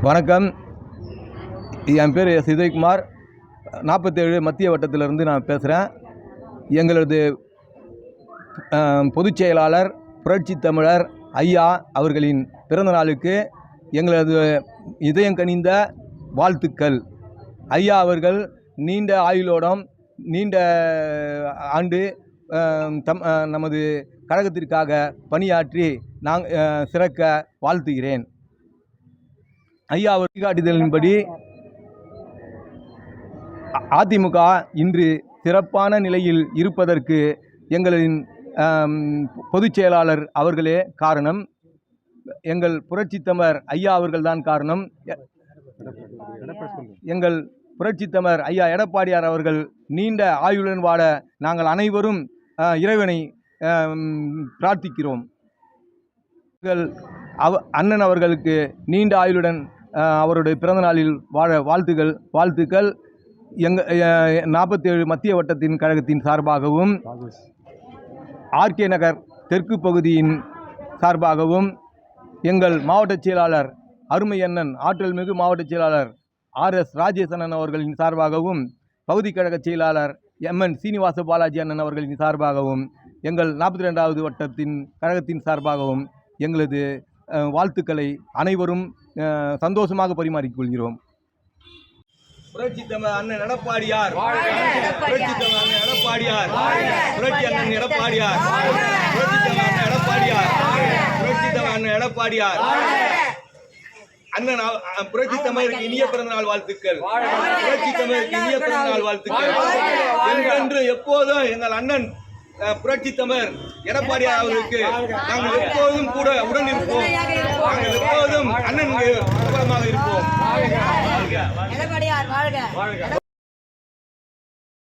வணக்கம். என் பேர் எஸ். உதயகுமார். 47 மத்திய வட்டத்திலிருந்து நான் பேசுகிறேன். எங்களது பொதுச் செயலாளர் புரட்சி தமிழர் ஐயா அவர்களின் பிறந்த நாளுக்கு எங்களது இதயம் கனிந்த வாழ்த்துக்கள். ஐயா அவர்கள் நீண்ட ஆயுளோடும் நீண்ட ஆண்டு நமது கழகத்திற்காக பணியாற்றி சிறக்க வாழ்த்துகிறேன். ஐயா அவர் வழிகாட்டுதலின்படி அதிமுக இன்று சிறப்பான நிலையில் இருப்பதற்கு எங்களின் பொதுச் செயலாளர் அவர்களே காரணம். எங்கள் புரட்சித்தமிழர் ஐயா அவர்கள்தான் காரணம். எங்கள் புரட்சித்தமிழர் ஐயா எடப்பாடியார் அவர்கள் நீண்ட ஆயுளுடன் வாழ நாங்கள் அனைவரும் இறைவனை பிரார்த்திக்கிறோம். அண்ணன் அவர்களுக்கு நீண்ட ஆயுளுடன் அவருடைய பிறந்த நாளில் வாழ வாழ்த்துக்கள். 47 மத்திய வட்டத்தின் கழகத்தின் சார்பாகவும் ஆர்கே நகர் தெற்கு பகுதியின் சார்பாகவும் எங்கள் மாவட்ட செயலாளர் அருமை அண்ணன் ஆற்றல் மிகு மாவட்ட செயலாளர் RS ராஜேஷ் அண்ணன் அவர்களின் சார்பாகவும் பகுதி கழக செயலாளர் MN சீனிவாச பாலாஜி அண்ணன் அவர்களின் சார்பாகவும் எங்கள் 42வது வட்டத்தின் கழகத்தின் சார்பாகவும் எங்களது வாழ்த்துக்களை அனைவரும் சந்தோஷமாக பரிமாறிக்கொள்கிறோம். புரட்சி தமிழ் அண்ணன் எடப்பாடியார், புரட்சி தமிழ் அண்ணன் எடப்பாடியார், புரட்சி அண்ணன் எடப்பாடியார், புரட்சி தமிழ் அண்ணன் எடப்பாடியார், புரட்சி தமிழ் அண்ணன் எடப்பாடியார். அண்ணன் புரட்சி தமிழருக்கு இனிய பிறந்த நாள் வாழ்த்துக்கள். புரட்சி தமிழருக்கு இனிய பிறந்த நாள் வாழ்த்துக்கள். என்றென்று எப்போதும் எங்கள் அண்ணன் புரட்சி தமிழர் எடப்பாடியார் அவர்களுக்கு நாங்கள் எப்போதும் கூட உடன் இருப்போம். நாங்கள் எப்போதும் அண்ணனுக்கு இருப்போம்.